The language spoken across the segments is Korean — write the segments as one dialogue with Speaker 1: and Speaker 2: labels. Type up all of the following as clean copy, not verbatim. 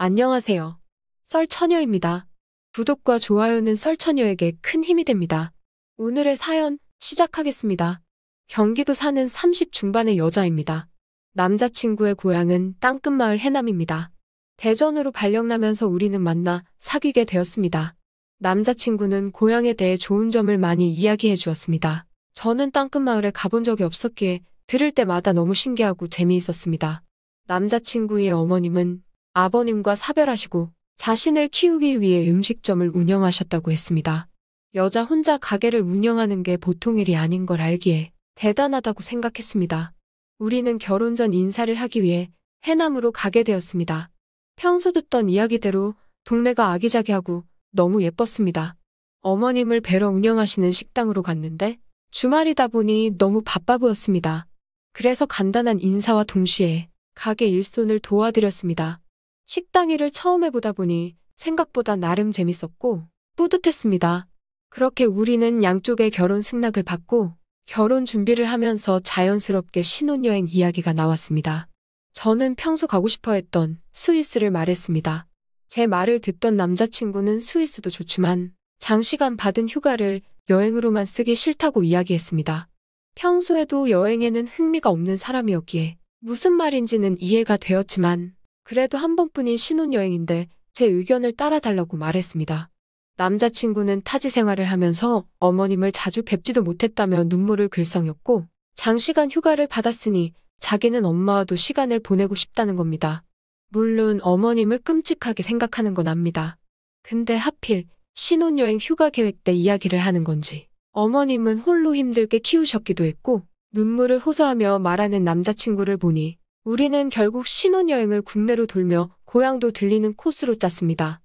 Speaker 1: 안녕하세요. 썰처녀입니다. 구독과 좋아요는 썰처녀에게 큰 힘이 됩니다. 오늘의 사연 시작하겠습니다. 경기도 사는 30 중반의 여자입니다. 남자친구의 고향은 땅끝마을 해남입니다. 대전으로 발령나면서 우리는 만나 사귀게 되었습니다. 남자친구는 고향에 대해 좋은 점을 많이 이야기해 주었습니다. 저는 땅끝마을에 가본 적이 없었기에 들을 때마다 너무 신기하고 재미있었습니다. 남자친구의 어머님은 아버님과 사별하시고 자신을 키우기 위해 음식점을 운영하셨다고 했습니다. 여자 혼자 가게를 운영하는 게 보통 일이 아닌 걸 알기에 대단하다고 생각했습니다. 우리는 결혼 전 인사를 하기 위해 해남으로 가게 되었습니다. 평소 듣던 이야기대로 동네가 아기자기하고 너무 예뻤습니다. 어머님을 뵈러 운영하시는 식당으로 갔는데 주말이다 보니 너무 바빠 보였습니다. 그래서 간단한 인사와 동시에 가게 일손을 도와드렸습니다. 식당 일을 처음 해보다 보니 생각보다 나름 재밌었고 뿌듯했습니다. 그렇게 우리는 양쪽의 결혼 승낙을 받고 결혼 준비를 하면서 자연스럽게 신혼여행 이야기가 나왔습니다. 저는 평소 가고 싶어 했던 스위스를 말했습니다. 제 말을 듣던 남자친구는 스위스도 좋지만 장시간 받은 휴가를 여행으로만 쓰기 싫다고 이야기했습니다. 평소에도 여행에는 흥미가 없는 사람이었기에 무슨 말인지는 이해가 되었지만 그래도 한 번뿐인 신혼여행인데 제 의견을 따라달라고 말했습니다. 남자친구는 타지 생활을 하면서 어머님을 자주 뵙지도 못했다며 눈물을 글썽였고 장시간 휴가를 받았으니 자기는 엄마와도 시간을 보내고 싶다는 겁니다. 물론 어머님을 끔찍하게 생각하는 건 압니다. 근데 하필 신혼여행 휴가 계획 때 이야기를 하는 건지 어머님은 홀로 힘들게 키우셨기도 했고 눈물을 호소하며 말하는 남자친구를 보니 우리는 결국 신혼여행을 국내로 돌며 고향도 들리는 코스로 짰습니다.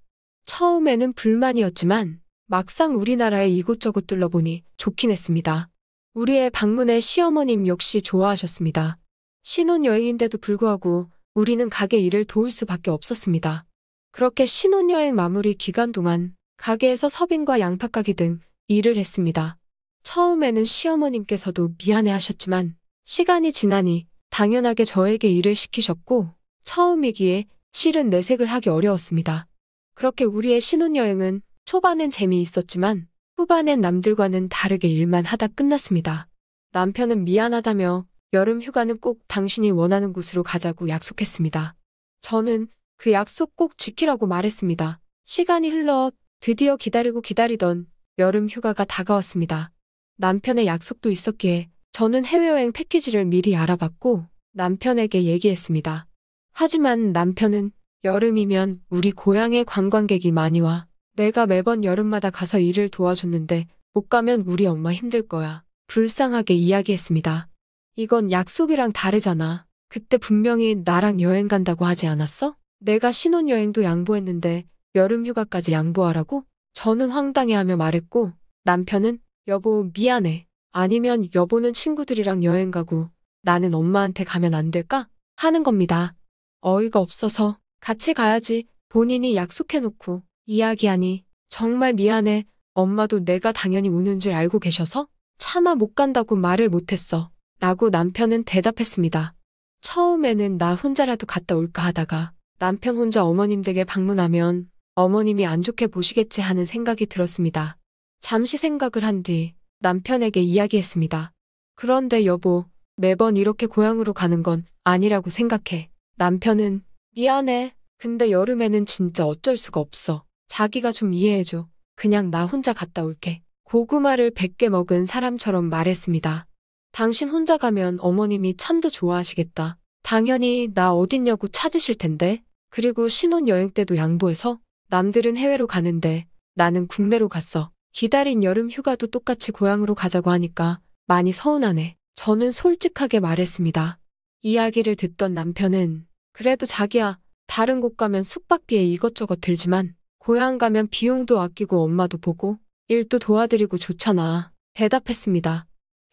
Speaker 1: 처음에는 불만이었지만 막상 우리나라에 이곳저곳 둘러보니 좋긴 했습니다. 우리의 방문에 시어머님 역시 좋아하셨습니다. 신혼여행인데도 불구하고 우리는 가게 일을 도울 수밖에 없었습니다. 그렇게 신혼여행 마무리 기간 동안 가게에서 서빙과 양파가게 등 일을 했습니다. 처음에는 시어머님께서도 미안해하셨지만 시간이 지나니 당연하게 저에게 일을 시키셨고 처음이기에 실은 내색을 하기 어려웠습니다. 그렇게 우리의 신혼여행은 초반엔 재미있었지만 후반엔 남들과는 다르게 일만 하다 끝났습니다. 남편은 미안하다며 여름 휴가는 꼭 당신이 원하는 곳으로 가자고 약속했습니다. 저는 그 약속 꼭 지키라고 말했습니다. 시간이 흘러 드디어 기다리고 기다리던 여름 휴가가 다가왔습니다. 남편의 약속도 있었기에 저는 해외여행 패키지를 미리 알아봤고 남편에게 얘기했습니다. 하지만 남편은 여름이면 우리 고향에 관광객이 많이 와. 내가 매번 여름마다 가서 일을 도와줬는데 못 가면 우리 엄마 힘들 거야. 불쌍하게 이야기했습니다. 이건 약속이랑 다르잖아. 그때 분명히 나랑 여행 간다고 하지 않았어? 내가 신혼여행도 양보했는데 여름 휴가까지 양보하라고? 저는 황당해하며 말했고 남편은 여보 미안해. 아니면 여보는 친구들이랑 여행 가고 나는 엄마한테 가면 안 될까? 하는 겁니다. 어이가 없어서 같이 가야지 본인이 약속해놓고 이야기하니 정말 미안해. 엄마도 내가 당연히 우는 줄 알고 계셔서 차마 못 간다고 말을 못했어. 라고 남편은 대답했습니다. 처음에는 나 혼자라도 갔다 올까 하다가 남편 혼자 어머님 댁에 방문하면 어머님이 안 좋게 보시겠지 하는 생각이 들었습니다. 잠시 생각을 한 뒤 남편에게 이야기했습니다. 그런데 여보, 매번 이렇게 고향으로 가는 건 아니라고 생각해. 남편은 미안해. 근데 여름에는 진짜 어쩔 수가 없어. 자기가 좀 이해해줘. 그냥 나 혼자 갔다 올게. 고구마를 100개 먹은 사람처럼 말했습니다. 당신 혼자 가면 어머님이 참도 좋아하시겠다. 당연히 나 어딨냐고 찾으실 텐데. 그리고 신혼여행 때도 양보해서 남들은 해외로 가는데 나는 국내로 갔어. 기다린 여름 휴가도 똑같이 고향으로 가자고 하니까 많이 서운하네. 저는 솔직하게 말했습니다. 이야기를 듣던 남편은 그래도 자기야, 다른 곳 가면 숙박비에 이것저것 들지만 고향 가면 비용도 아끼고 엄마도 보고 일도 도와드리고 좋잖아. 대답했습니다.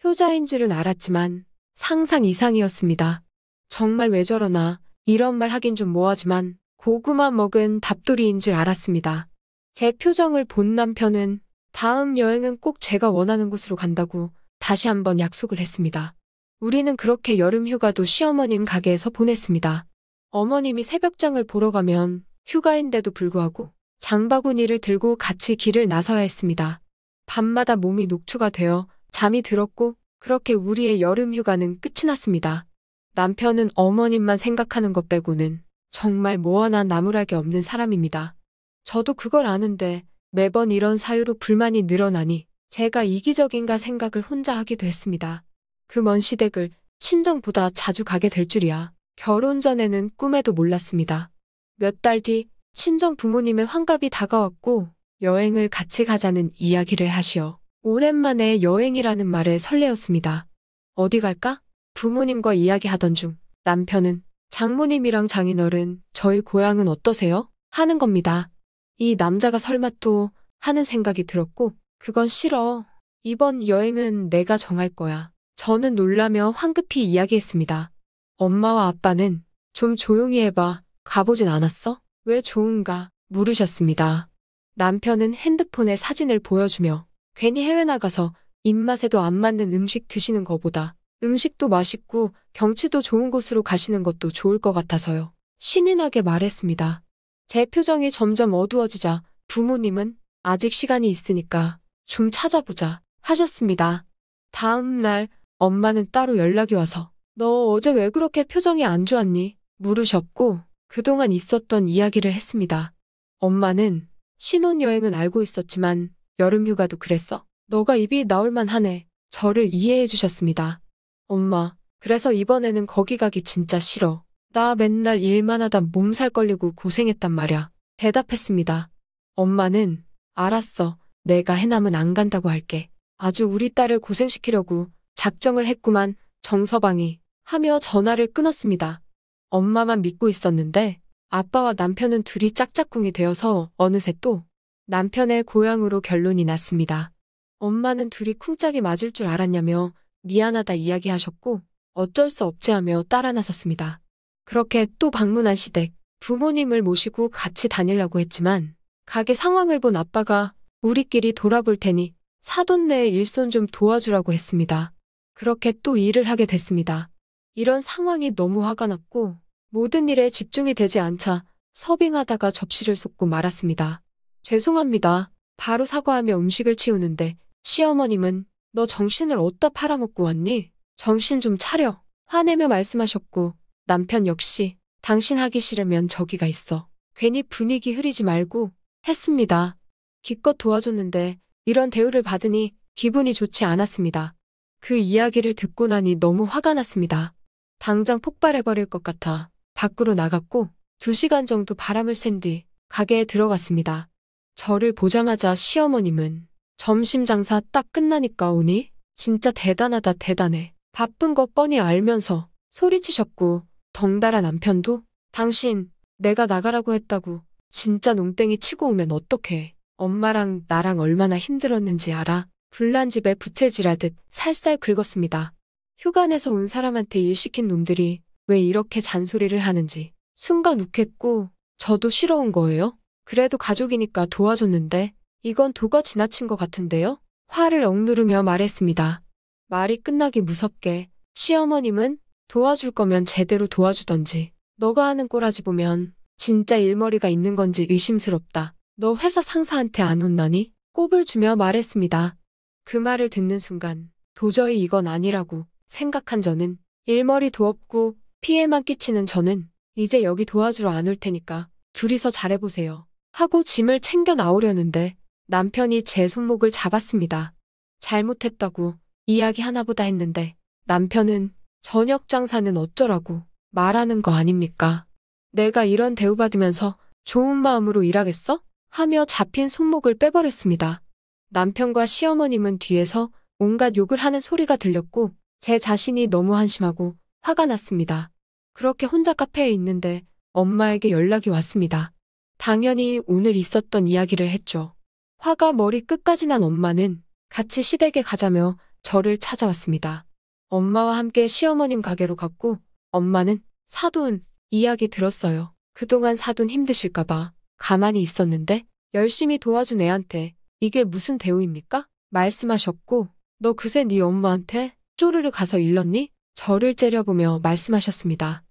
Speaker 1: 효자인 줄은 알았지만 상상 이상이었습니다. 정말 왜 저러나 이런 말 하긴 좀 뭐하지만 고구마 먹은 답돌이인 줄 알았습니다. 제 표정을 본 남편은 다음 여행은 꼭 제가 원하는 곳으로 간다고 다시 한번 약속을 했습니다. 우리는 그렇게 여름 휴가도 시어머님 가게에서 보냈습니다. 어머님이 새벽장을 보러 가면 휴가인데도 불구하고 장바구니를 들고 같이 길을 나서야 했습니다. 밤마다 몸이 녹초가 되어 잠이 들었고 그렇게 우리의 여름 휴가는 끝이 났습니다. 남편은 어머님만 생각하는 것 빼고는 정말 뭐 하나 나무랄 게 없는 사람입니다. 저도 그걸 아는데 매번 이런 사유로 불만이 늘어나니 제가 이기적인가 생각을 혼자 하기도 했습니다. 그 먼 시댁을 친정보다 자주 가게 될 줄이야 결혼 전에는 꿈에도 몰랐습니다. 몇 달 뒤 친정 부모님의 환갑이 다가왔고 여행을 같이 가자는 이야기를 하시어 오랜만에 여행이라는 말에 설레었습니다. 어디 갈까? 부모님과 이야기하던 중 남편은 장모님이랑 장인어른 저희 고향은 어떠세요? 하는 겁니다. 이 남자가 설마 또 하는 생각이 들었고 그건 싫어. 이번 여행은 내가 정할 거야. 저는 놀라며 황급히 이야기했습니다. 엄마와 아빠는 좀 조용히 해봐. 가보진 않았어? 왜 좋은가? 물으셨습니다. 남편은 핸드폰에 사진을 보여주며 괜히 해외 나가서 입맛에도 안 맞는 음식 드시는 거보다 음식도 맛있고 경치도 좋은 곳으로 가시는 것도 좋을 것 같아서요. 신이 나게 말했습니다. 제 표정이 점점 어두워지자 부모님은 아직 시간이 있으니까 좀 찾아보자 하셨습니다. 다음 날 엄마는 따로 연락이 와서 너 어제 왜 그렇게 표정이 안 좋았니? 물으셨고 그동안 있었던 이야기를 했습니다. 엄마는 신혼여행은 알고 있었지만 여름휴가도 그랬어? 너가 입이 나올만 하네. 저를 이해해 주셨습니다. 엄마, 그래서 이번에는 거기 가기 진짜 싫어. 나 맨날 일만 하다 몸살 걸리고 고생했단 말야. 대답했습니다. 엄마는 알았어. 내가 해남은 안 간다고 할게. 아주 우리 딸을 고생시키려고 작정을 했구만. 정서방이 하며 전화를 끊었습니다. 엄마만 믿고 있었는데 아빠와 남편은 둘이 짝짝꿍이 되어서 어느새 또 남편의 고향으로 결론이 났습니다. 엄마는 둘이 쿵짝이 맞을 줄 알았냐며 미안하다 이야기하셨고 어쩔 수 없지 하며 따라 나섰습니다. 그렇게 또 방문한 시댁, 부모님을 모시고 같이 다니려고 했지만 가게 상황을 본 아빠가 우리끼리 돌아볼 테니 사돈 내에 일손 좀 도와주라고 했습니다. 그렇게 또 일을 하게 됐습니다. 이런 상황이 너무 화가 났고 모든 일에 집중이 되지 않자 서빙하다가 접시를 쏟고 말았습니다. 죄송합니다. 바로 사과하며 음식을 치우는데 시어머님은 너 정신을 어디다 팔아먹고 왔니? 정신 좀 차려. 화내며 말씀하셨고 남편 역시 당신 하기 싫으면 저기가 있어. 괜히 분위기 흐리지 말고 했습니다. 기껏 도와줬는데 이런 대우를 받으니 기분이 좋지 않았습니다. 그 이야기를 듣고 나니 너무 화가 났습니다. 당장 폭발해버릴 것 같아 밖으로 나갔고 2시간 정도 바람을 쐰 뒤 가게에 들어갔습니다. 저를 보자마자 시어머님은 점심 장사 딱 끝나니까 오니? 진짜 대단하다 대단해. 바쁜 거 뻔히 알면서 소리치셨고 덩달아 남편도 당신 내가 나가라고 했다고 진짜 농땡이 치고 오면 어떡해. 엄마랑 나랑 얼마나 힘들었는지 알아? 불난 집에 부채질하듯 살살 긁었습니다. 휴가 내서 온 사람한테 일 시킨 놈들이 왜 이렇게 잔소리를 하는지 순간 욱했고 저도 싫어온 거예요. 그래도 가족이니까 도와줬는데 이건 도가 지나친 것 같은데요? 화를 억누르며 말했습니다. 말이 끝나기 무섭게 시어머님은 도와줄 거면 제대로 도와주던지 너가 하는 꼬라지 보면 진짜 일머리가 있는 건지 의심스럽다. 너 회사 상사한테 안 혼나니? 꼽을 주며 말했습니다. 그 말을 듣는 순간 도저히 이건 아니라고 생각한 저는 일머리도 없고 피해만 끼치는 저는 이제 여기 도와주러 안 올 테니까 둘이서 잘해보세요. 하고 짐을 챙겨 나오려는데 남편이 제 손목을 잡았습니다. 잘못했다고 이야기 하나보다 했는데 남편은 저녁 장사는 어쩌라고 말하는 거 아닙니까? 내가 이런 대우받으면서 좋은 마음으로 일하겠어? 하며 잡힌 손목을 빼버렸습니다. 남편과 시어머님은 뒤에서 온갖 욕을 하는 소리가 들렸고 제 자신이 너무 한심하고 화가 났습니다. 그렇게 혼자 카페에 있는데 엄마에게 연락이 왔습니다. 당연히 오늘 있었던 이야기를 했죠. 화가 머리 끝까지 난 엄마는 같이 시댁에 가자며 저를 찾아왔습니다. 엄마와 함께 시어머님 가게로 갔고 엄마는 사돈 이야기 들었어요. 그동안 사돈 힘드실까봐 가만히 있었는데 열심히 도와준 애한테 이게 무슨 대우입니까? 말씀하셨고 너 그새 네 엄마한테 쪼르르 가서 일렀니? 저를 째려보며 말씀하셨습니다.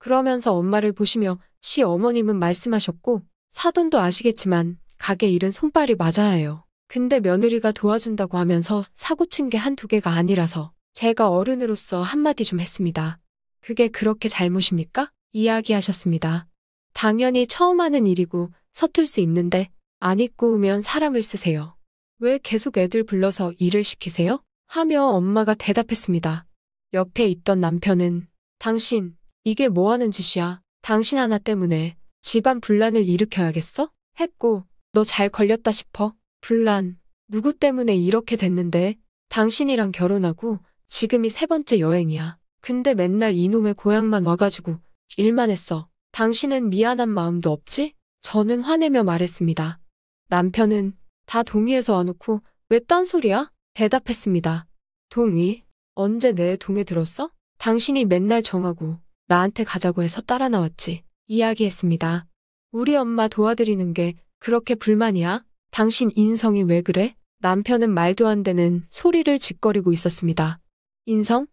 Speaker 1: 그러면서 엄마를 보시며 시어머님은 말씀하셨고, 사돈도 아시겠지만 가게 일은 손발이 맞아야 해요. 근데 며느리가 도와준다고 하면서 사고 친 게 한두 개가 아니라서 제가 어른으로서 한마디 좀 했습니다. 그게 그렇게 잘못입니까? 이야기하셨습니다. 당연히 처음 하는 일이고 서툴 수 있는데 안 입고 오면 사람을 쓰세요. 왜 계속 애들 불러서 일을 시키세요? 하며 엄마가 대답했습니다. 옆에 있던 남편은 당신, 이게 뭐 하는 짓이야? 당신 하나 때문에 집안 분란을 일으켜야겠어? 했고, 너 잘 걸렸다 싶어? 분란, 누구 때문에 이렇게 됐는데? 당신이랑 결혼하고 지금이 3번째 여행이야. 근데 맨날 이놈의 고향만 와가지고 일만 했어. 당신은 미안한 마음도 없지? 저는 화내며 말했습니다. 남편은 다 동의해서 와놓고 왜 딴소리야? 대답했습니다. 동의? 언제 내 동에 들었어? 당신이 맨날 정하고 나한테 가자고 해서 따라 나왔지. 이야기했습니다. 우리 엄마 도와드리는 게 그렇게 불만이야? 당신 인성이 왜 그래? 남편은 말도 안 되는 소리를 짓거리고 있었습니다. 인성?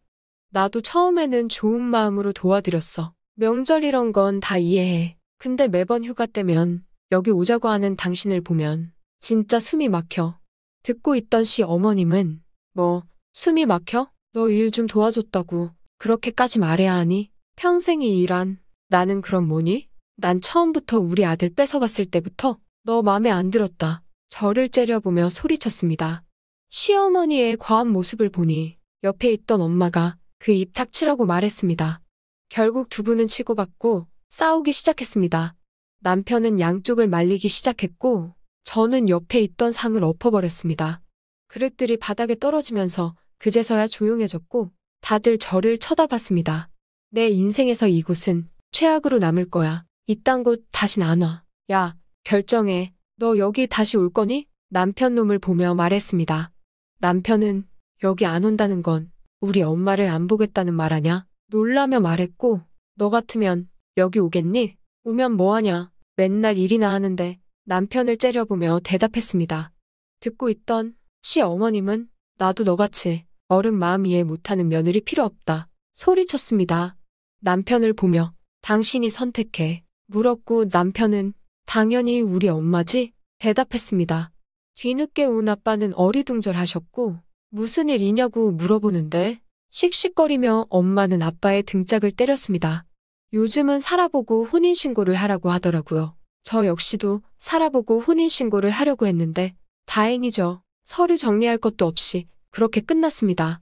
Speaker 1: 나도 처음에는 좋은 마음으로 도와드렸어. 명절 이런 건 다 이해해. 근데 매번 휴가 때면 여기 오자고 하는 당신을 보면 진짜 숨이 막혀. 듣고 있던 시어머님은 뭐 숨이 막혀? 너 일 좀 도와줬다고 그렇게까지 말해야 하니? 평생이 일한 나는 그럼 뭐니? 난 처음부터 우리 아들 뺏어갔을 때부터 너 맘에 안 들었다. 저를 째려보며 소리쳤습니다. 시어머니의 과한 모습을 보니 옆에 있던 엄마가 그 입 닥치라고 말했습니다. 결국 두 분은 치고받고 싸우기 시작했습니다. 남편은 양쪽을 말리기 시작했고 저는 옆에 있던 상을 엎어버렸습니다. 그릇들이 바닥에 떨어지면서 그제서야 조용해졌고 다들 저를 쳐다봤습니다. 내 인생에서 이곳은 최악으로 남을 거야. 이딴 곳 다신 안 와. 야, 결정해. 너 여기 다시 올 거니? 남편 놈을 보며 말했습니다. 남편은 여기 안 온다는 건 우리 엄마를 안 보겠다는 말 아냐? 놀라며 말했고 너 같으면 여기 오겠니? 오면 뭐하냐? 맨날 일이나 하는데 남편을 째려보며 대답했습니다. 듣고 있던 시어머님은 나도 너같이 어른 마음 이해 못하는 며느리 필요 없다. 소리쳤습니다. 남편을 보며 당신이 선택해. 물었고 남편은 당연히 우리 엄마지? 대답했습니다. 뒤늦게 온 아빠는 어리둥절하셨고 무슨 일이냐고 물어보는데 씩씩거리며 엄마는 아빠의 등짝을 때렸습니다. 요즘은 살아보고 혼인신고를 하라고 하더라고요. 저 역시도 살아보고 혼인신고를 하려고 했는데 다행이죠. 서류 정리할 것도 없이 그렇게 끝났습니다.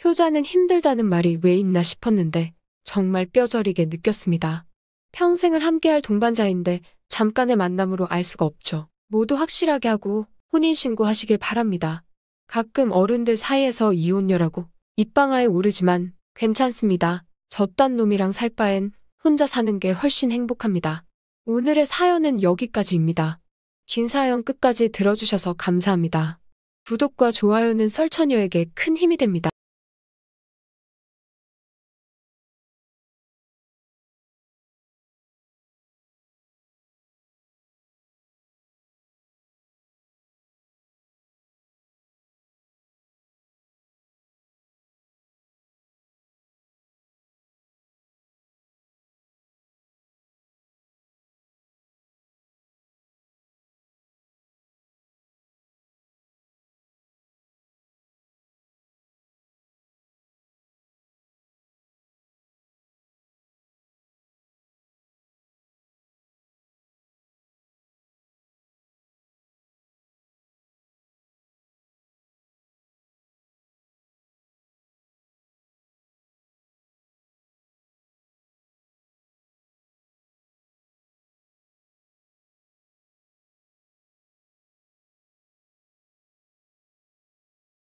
Speaker 1: 효자는 힘들다는 말이 왜 있나 싶었는데 정말 뼈저리게 느꼈습니다. 평생을 함께할 동반자인데 잠깐의 만남으로 알 수가 없죠. 모두 확실하게 하고 혼인신고 하시길 바랍니다. 가끔 어른들 사이에서 이혼녀라고 입방아에 오르지만 괜찮습니다. 저딴 놈이랑 살 바엔 혼자 사는 게 훨씬 행복합니다. 오늘의 사연은 여기까지입니다. 긴 사연 끝까지 들어주셔서 감사합니다. 구독과 좋아요는 설처녀에게 큰 힘이 됩니다.